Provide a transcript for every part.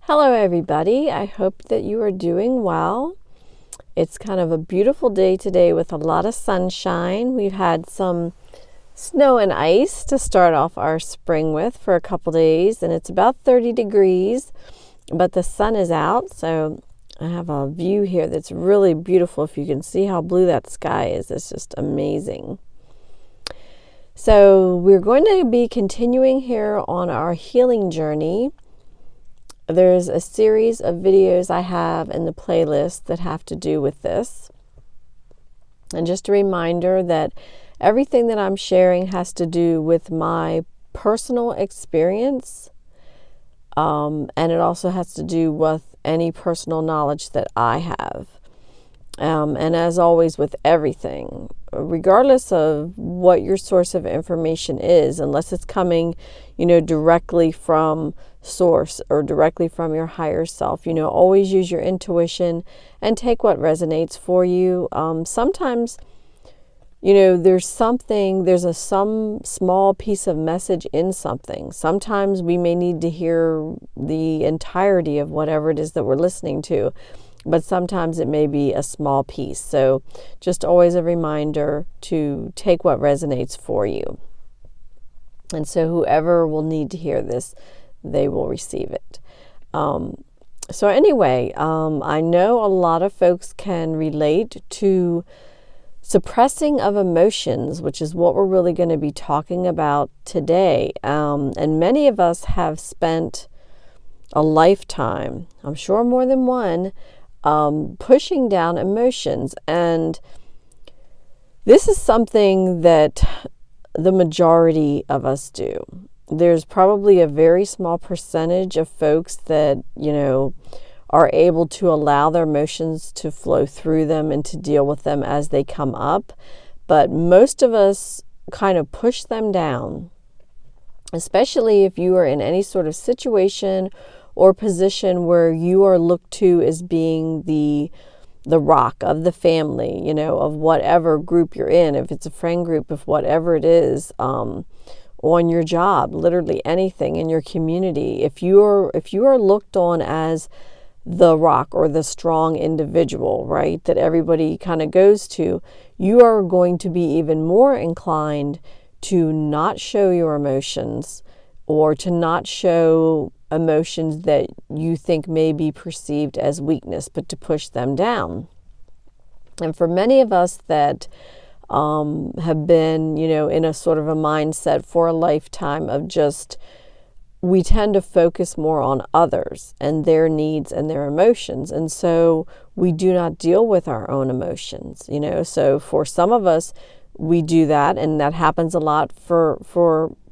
Hello everybody, I hope that you are doing well. It's kind of a beautiful day today with a lot of sunshine. We've had some snow and ice to start off our spring with for a couple days, and it's about 30 degrees, but the sun is out, so I have a view here that's really beautiful. If you can see how blue that sky is, it's just amazing. So we're going to be continuing here on our healing journey. There's a series of videos I have in the playlist that have to do with this. And just a reminder that everything that I'm sharing has to do with my personal experience. And it also has to do with any personal knowledge that I have. And as always with everything, regardless of what your source of information is, unless it's coming, directly from source or directly from your higher self, always use your intuition and take what resonates for you. Sometimes, there's some small piece of message in something. Sometimes we may need to hear the entirety of whatever it is that we're listening to, but sometimes it may be a small piece. So just always a reminder to take what resonates for you. And so whoever will need to hear this, they will receive it. So anyway, I know a lot of folks can relate to suppressing of emotions, which is what we're really going to be talking about today. And many of us have spent a lifetime, I'm sure more than one, pushing down emotions. And this is something that the majority of us do. There's probably a very small percentage of folks that, are able to allow their emotions to flow through them and to deal with them as they come up. But most of us kind of push them down, especially if you are in any sort of situation or position where you are looked to as being the rock of the family, of whatever group you're in. If it's a friend group, if whatever it is, on your job, literally anything in your community. If you are looked on as the rock or the strong individual, right, that everybody kind of goes to, you are going to be even more inclined to not show your emotions or to not show emotions that you think may be perceived as weakness, but to push them down. And for many of us that have been, in a sort of a mindset for a lifetime of just, we tend to focus more on others and their needs and their emotions. And so we do not deal with our own emotions, So for some of us, we do that, and that happens a lot for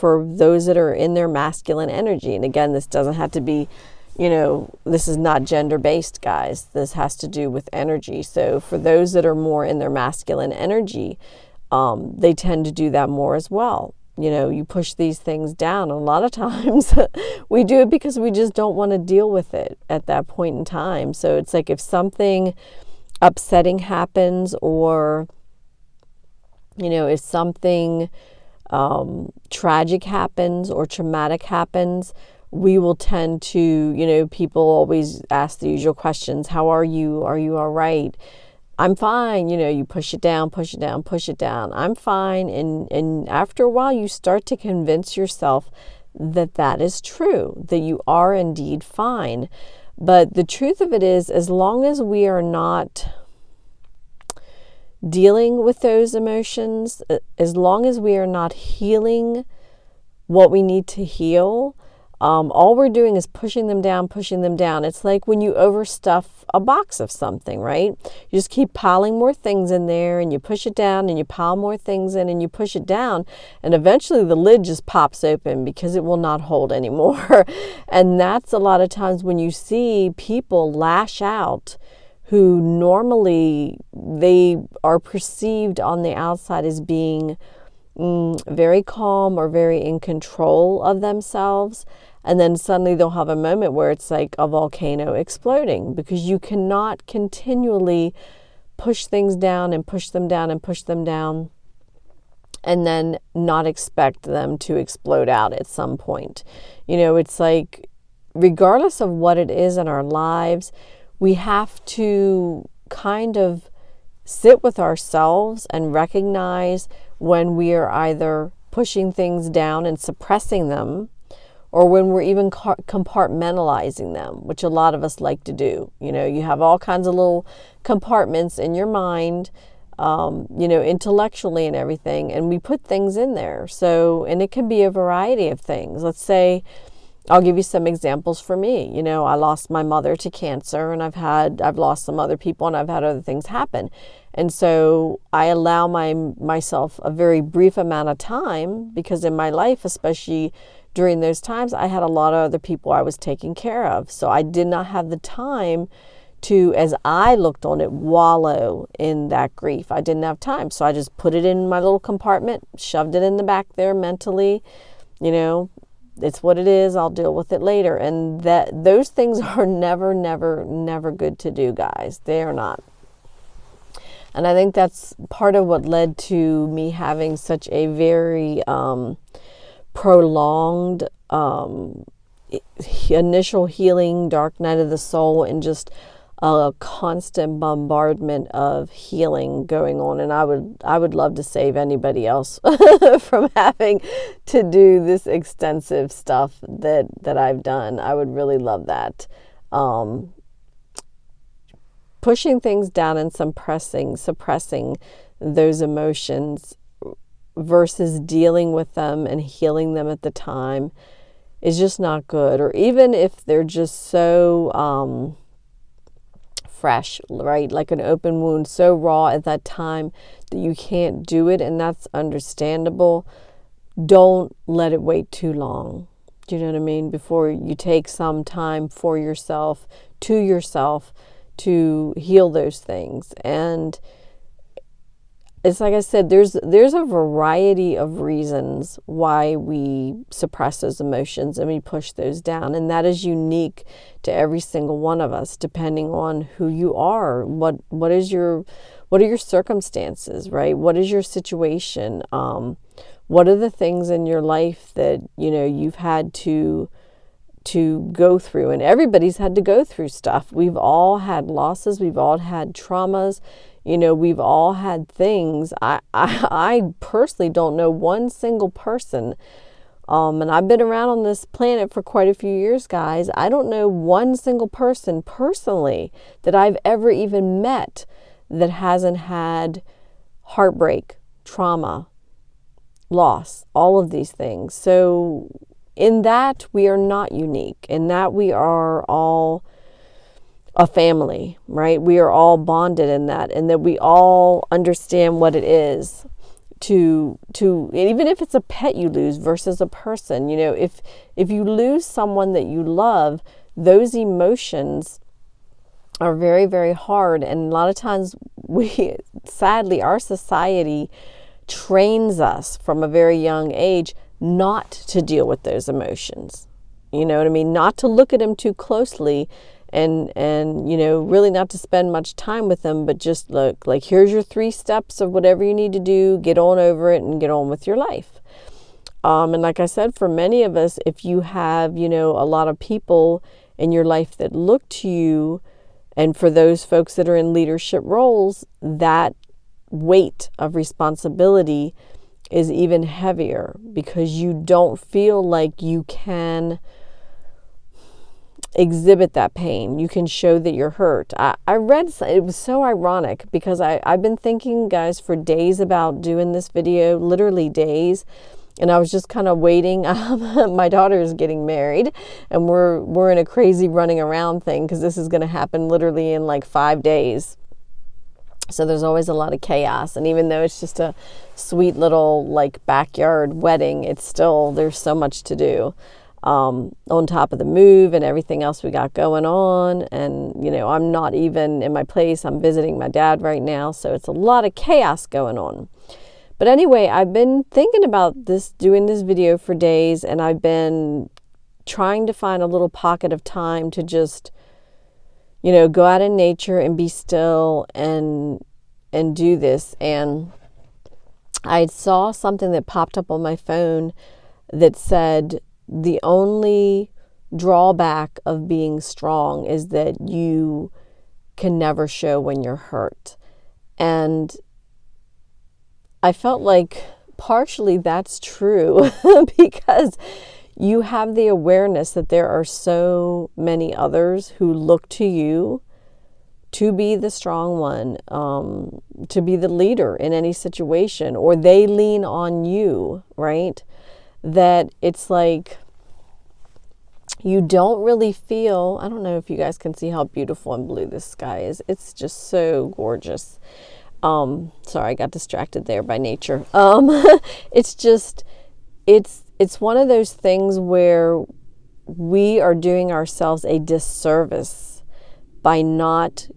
those that are in their masculine energy. And again, this doesn't have to be, this is not gender-based, guys. This has to do with energy. So for those that are more in their masculine energy, they tend to do that more as well. You push these things down. A lot of times we do it because we just don't want to deal with it at that point in time. So it's like if something upsetting happens, or if something tragic happens or traumatic happens, we will tend to, people always ask the usual questions. How are you? Are you all right? I'm fine. You push it down, push it down, push it down. I'm fine. And after a while, you start to convince yourself that that is true, that you are indeed fine. But the truth of it is, as long as we are not dealing with those emotions, as long as we are not healing what we need to heal, all we're doing is pushing them down, pushing them down. It's like when you overstuff a box of something, right? You just keep piling more things in there, and you push it down, and you pile more things in, and you push it down, and eventually the lid just pops open because it will not hold anymore. And that's a lot of times when you see people lash out who normally they are perceived on the outside as being very calm or very in control of themselves. And then suddenly they'll have a moment where it's like a volcano exploding, because you cannot continually push things down and push them down and push them down and then not expect them to explode out at some point. It's like regardless of what it is in our lives, we have to kind of sit with ourselves and recognize when we are either pushing things down and suppressing them, or when we're even compartmentalizing them, which a lot of us like to do. You know, you have all kinds of little compartments in your mind, you know, intellectually and everything, and we put things in there. So, and it can be a variety of things. Let's say, I'll give you some examples for me. You know, I lost my mother to cancer, and I've lost some other people, and I've had other things happen. And so I allow myself a very brief amount of time, because in my life, especially during those times, I had a lot of other people I was taking care of. So I did not have the time to, as I looked on it, wallow in that grief. I didn't have time. So I just put it in my little compartment, shoved it in the back there mentally. You know, it's what it is. I'll deal with it later. And those things are never, never, never good to do, guys. They are not. And I think that's part of what led to me having such a very prolonged initial healing, dark night of the soul, and just a constant bombardment of healing going on. And I would love to save anybody else from having to do this extensive stuff that I've done. I would really love that. Pushing things down and suppressing those emotions versus dealing with them and healing them at the time is just not good. Or even if they're just so fresh, right? Like an open wound, so raw at that time that you can't do it, and that's understandable. Don't let it wait too long. Do you know what I mean? Before you take some time for yourself, to heal those things. And it's like I said, there's a variety of reasons why we suppress those emotions and we push those down, and that is unique to every single one of us, depending on who you are. What are your circumstances, right? What is your situation? What are the things in your life that, you know, you've had to go through? And everybody's had to go through stuff. We've all had losses. We've all had traumas. You know, we've all had things. I personally don't know one single person, and I've been around on this planet for quite a few years, guys. I don't know one single person personally that I've ever even met that hasn't had heartbreak, trauma, loss, all of these things. So in that, we are not unique. In that, we are all a family, right? We are all bonded in that, and that we all understand what it is to even if it's a pet you lose versus a person. You know, if you lose someone that you love, those emotions are very, very hard. And a lot of times sadly, our society trains us from a very young age not to deal with those emotions. You know what I mean? Not to look at them too closely, and you know, really not to spend much time with them, but just look, like, here's your 3 steps of whatever you need to do, get on over it and get on with your life. And like I said, for many of us, if you have, you know, a lot of people in your life that look to you, and for those folks that are in leadership roles, that weight of responsibility is even heavier, because you don't feel like you can exhibit that pain. You can show that you're hurt. I read, it was so ironic, because I've been thinking, guys, for days about doing this video, literally days. And I was just kind of waiting. My daughter is getting married, and we're in a crazy running around thing, because this is going to happen literally in like 5 days. So there's always a lot of chaos. And even though it's just a sweet little like backyard wedding, it's still, there's so much to do. On top of the move and everything else we got going on. And, you know, I'm not even in my place. I'm visiting my dad right now. So it's a lot of chaos going on. But anyway, I've been thinking about doing this video for days, and I've been trying to find a little pocket of time to just, you know, go out in nature and be still and do this. And I saw something that popped up on my phone that said, the only drawback of being strong is that you can never show when you're hurt. And I felt like partially that's true because you have the awareness that there are so many others who look to you to be the strong one, to be the leader in any situation, or they lean on you, right? That it's like you don't really feel, I don't know if you guys can see how beautiful and blue this sky is. It's just so gorgeous. Sorry, I got distracted there by nature. It's just, it's one of those things where we are doing ourselves a disservice by not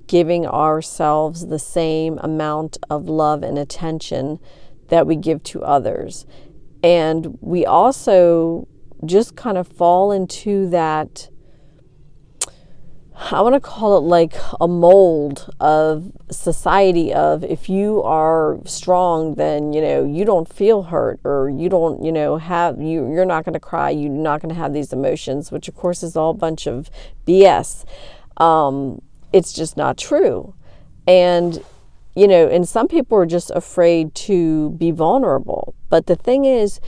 giving ourselves the same amount of love and attention that we give to others. And we also just kind of fall into that, I want to call it like a mold of society of, if you are strong, then, you don't feel hurt, or you don't, you're not going to cry, you're not going to have these emotions, which of course is all a bunch of BS. It's just not true. And, and some people are just afraid to be vulnerable. But the thing is,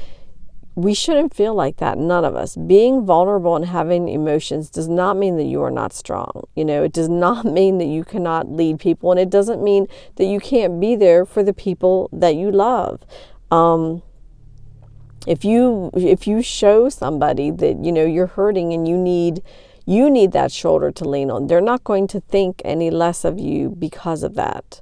we shouldn't feel like that. None of us. Being vulnerable and having emotions does not mean that you are not strong. It does not mean that you cannot lead people. And it doesn't mean that you can't be there for the people that you love. If you show somebody that, you're hurting and you need that shoulder to lean on, they're not going to think any less of you because of that.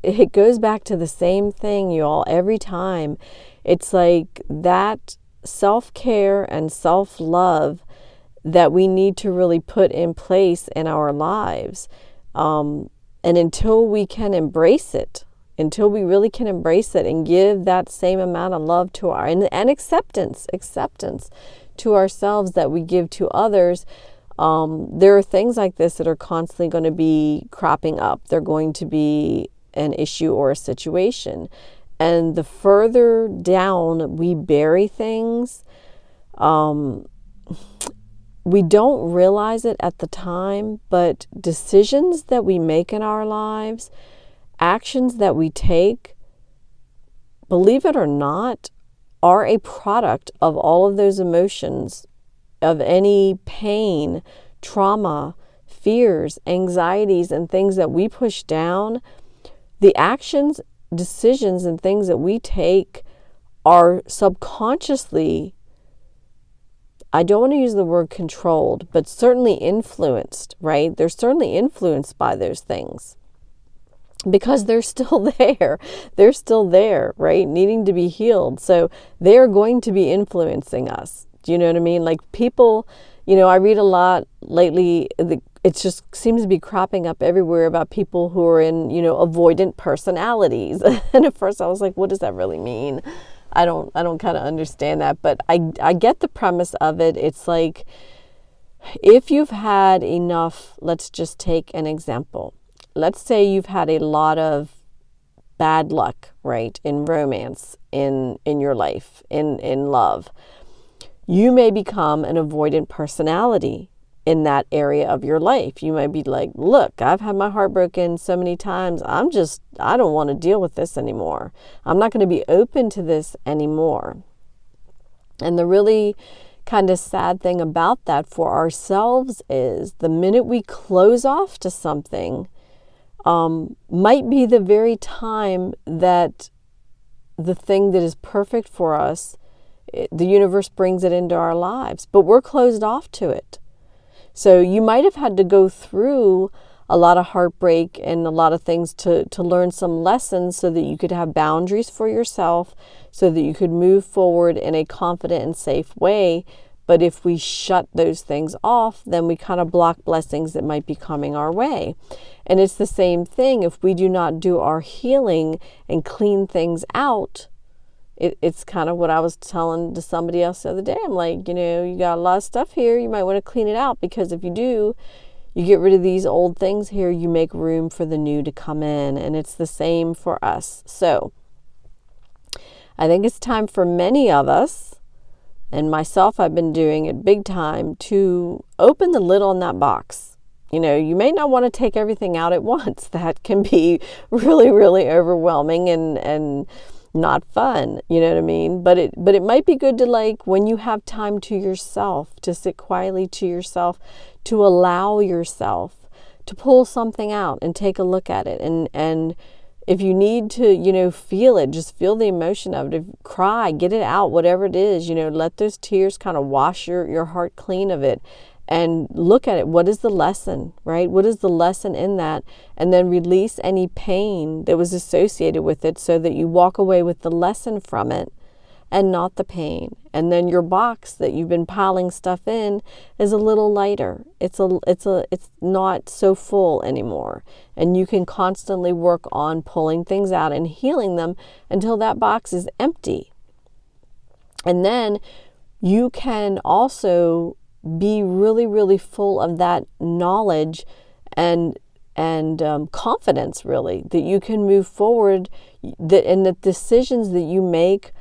It goes back to the same thing, y'all, every time. It's like that self-care and self-love that we need to really put in place in our lives. And until we can embrace it, until we really can embrace it and give that same amount of love to and acceptance to ourselves that we give to others, there are things like this that are constantly going to be cropping up. They're going to be an issue or a situation. And the further down we bury things, we don't realize it at the time, but decisions that we make in our lives, actions that we take, believe it or not, are a product of all of those emotions, of any pain, trauma, fears, anxieties, and things that we push down. The actions, decisions, and things that we take are subconsciously, I don't want to use the word controlled, but certainly influenced, right? They're certainly influenced by those things because they're still there. They're still there, right? Needing to be healed. So they're going to be influencing us. Do you know what I mean? Like people, I read a lot lately, it just seems to be cropping up everywhere about people who are in, avoidant personalities. And at first I was like, what does that really mean? I don't kind of understand that, but I get the premise of it. It's like, if you've had enough, let's just take an example. Let's say you've had a lot of bad luck, right? In romance, in your life, in love. You may become an avoidant personality in that area of your life. You might be like, look, I've had my heart broken so many times. I don't want to deal with this anymore. I'm not going to be open to this anymore. And the really kind of sad thing about that for ourselves is the minute we close off to something, might be the very time that the thing that is perfect for us, the universe brings it into our lives, but we're closed off to it. So you might have had to go through a lot of heartbreak and a lot of things to learn some lessons so that you could have boundaries for yourself, so that you could move forward in a confident and safe way. But if we shut those things off, then we kind of block blessings that might be coming our way. And it's the same thing. If we do not do our healing and clean things out, it's kind of what I was telling to somebody else the other day. I'm like, you got a lot of stuff here. You might want to clean it out, because if you do, you get rid of these old things here, you make room for the new to come in. And it's the same for us. So I think it's time for many of us, and myself, I've been doing it big time, to open the lid on that box. You know, you may not want to take everything out at once. That can be really, really overwhelming and not fun, you know what I mean? But it might be good to, like, when you have time to yourself, to sit quietly to yourself, to allow yourself to pull something out and take a look at it. And if you need to, you know, feel it, just feel the emotion of it. Cry, get it out, whatever it is, you know, let those tears kind of wash your heart clean of it. And look at it. What is the lesson, right? What is the lesson in that? And then release any pain that was associated with it so that you walk away with the lesson from it and not the pain. And then your box that you've been piling stuff in is a little lighter. It's not so full anymore. And you can constantly work on pulling things out and healing them until that box is empty. And then you can also be really, really full of that knowledge and confidence, really, that you can move forward, and the decisions that you make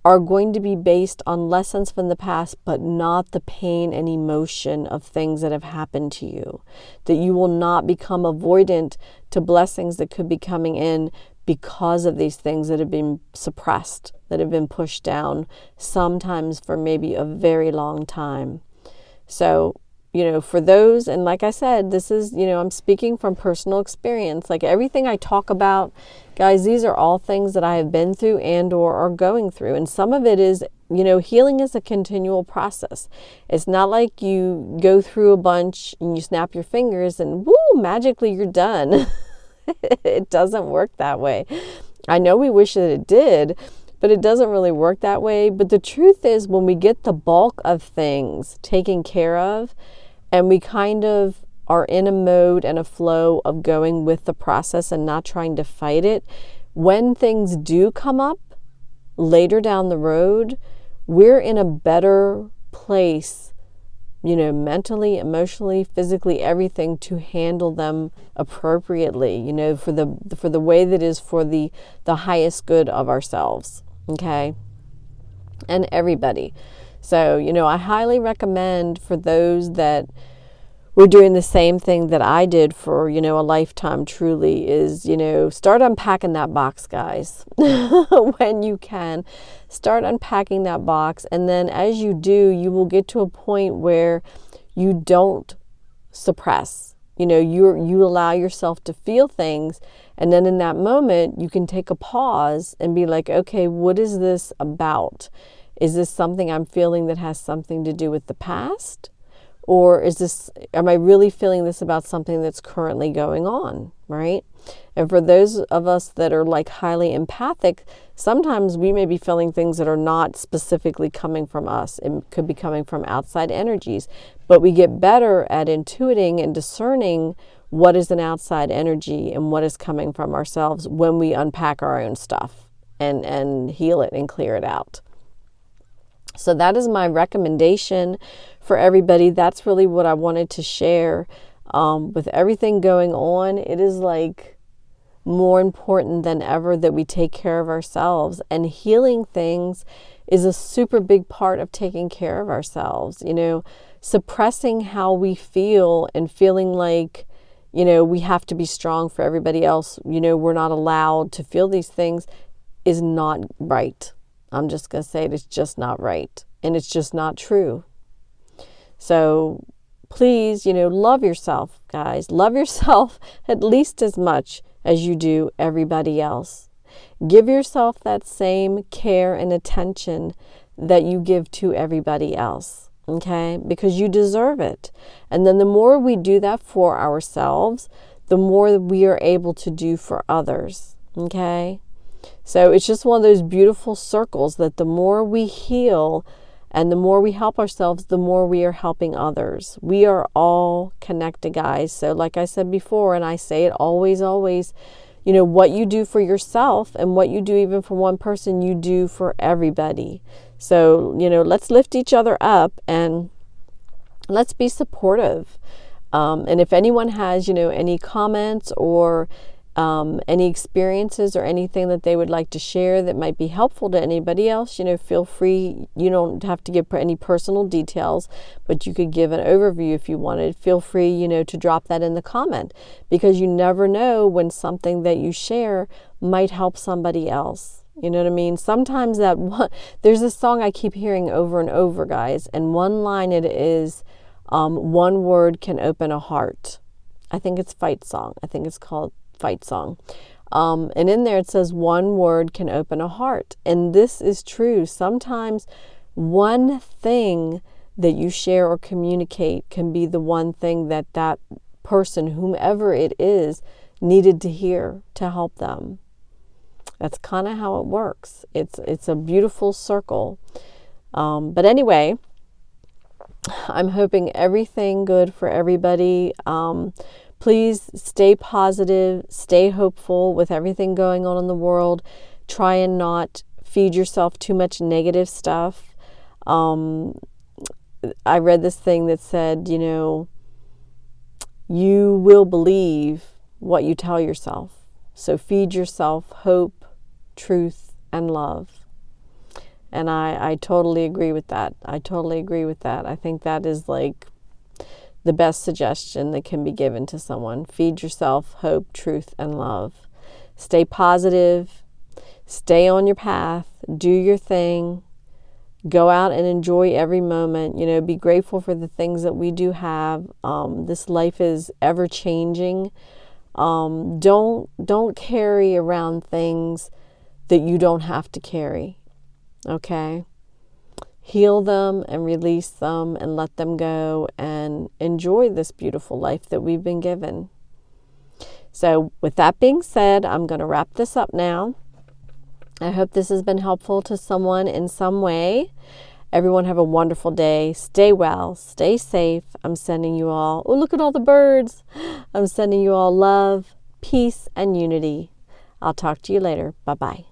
are going to be based on lessons from the past, but not the pain and emotion of things that have happened to you. That you will not become avoidant to blessings that could be coming in because of these things that have been suppressed, that have been pushed down, sometimes for maybe a very long time. So, you know, for those, and like I said, this is, you know, I'm speaking from personal experience. Like everything I talk about, guys, these are all things that I have been through and or are going through. And some of it is, you know, healing is a continual process. It's not like you go through a bunch and you snap your fingers and woo, magically you're done. It doesn't work that way. I know we wish that it did, but it doesn't really work that way. But the truth is, when we get the bulk of things taken care of, and we kind of are in a mode and a flow of going with the process and not trying to fight it, when things do come up later down the road, we're in a better place, you know, mentally, emotionally, physically, everything, to handle them appropriately, you know, for the way that is for the highest good of ourselves. Okay, and everybody. So, you know, I highly recommend for those that were doing the same thing that I did for, you know, a lifetime, truly, is, you know, start unpacking that box, guys. When you can, start unpacking that box. And then as you do, you will get to a point where you don't suppress. You know, you allow yourself to feel things. And then in that moment, you can take a pause and be like, okay, what is this about? Is this something I'm feeling that has something to do with the past? Or am I really feeling this about something that's currently going on, right? And for those of us that are like highly empathic, sometimes we may be feeling things that are not specifically coming from us. It could be coming from outside energies. But we get better at intuiting and discerning what is an outside energy and what is coming from ourselves when we unpack our own stuff and heal it and clear it out. So that is my recommendation for everybody. That's really what I wanted to share. With everything going on, it is like more important than ever that we take care of ourselves, and healing things is a super big part of taking care of ourselves. You know, suppressing how we feel and feeling like, you know, we have to be strong for everybody else. You know, we're not allowed to feel these things is not right. I'm just going to say it's just not right. And it's just not true. So please, you know, love yourself, guys. Love yourself at least as much as you do everybody else. Give yourself that same care and attention that you give to everybody else, okay? Because you deserve it. And then the more we do that for ourselves, the more we are able to do for others, okay? So it's just one of those beautiful circles that the more we heal and the more we help ourselves, the more we are helping others. We are all connected, guys. So like I said before, and I say it always, always, you know, what you do for yourself and what you do even for one person, you do for everybody. So, you know, let's lift each other up and let's be supportive. And if anyone has, you know, any comments or any experiences or anything that they would like to share that might be helpful to anybody else, feel free. You don't have to give any personal details, but you could give an overview if you wanted. Feel free, to drop that in the comment, because you never know when something that you share might help somebody else. You know what I mean? Sometimes there's a song I keep hearing over and over, guys, and one line it is, one word can open a heart. I think it's Fight Song. I think it's called Fight Song. And in there it says one word can open a heart. And this is true. Sometimes one thing that you share or communicate can be the one thing that person, whomever it is, needed to hear to help them. That's kind of how it works. It's a beautiful circle. But anyway, I'm hoping everything good for everybody. Please stay positive, stay hopeful with everything going on in the world. Try and not feed yourself too much negative stuff. I read this thing that said, you will believe what you tell yourself. So feed yourself hope, truth, and love. And I totally agree with that. I think that is like the best suggestion that can be given to someone. Feed yourself hope, truth, and love. Stay positive. Stay on your path. Do your thing. Go out and enjoy every moment. Be grateful for the things that we do have. This life is ever changing. Don't carry around things that you don't have to carry. Okay? Heal them and release them and let them go and enjoy this beautiful life that we've been given. So with that being said, I'm going to wrap this up now. I hope this has been helpful to someone in some way. Everyone have a wonderful day. Stay well. Stay safe. I'm sending you all, oh, look at all the birds. I'm sending you all love, peace, and unity. I'll talk to you later. Bye-bye.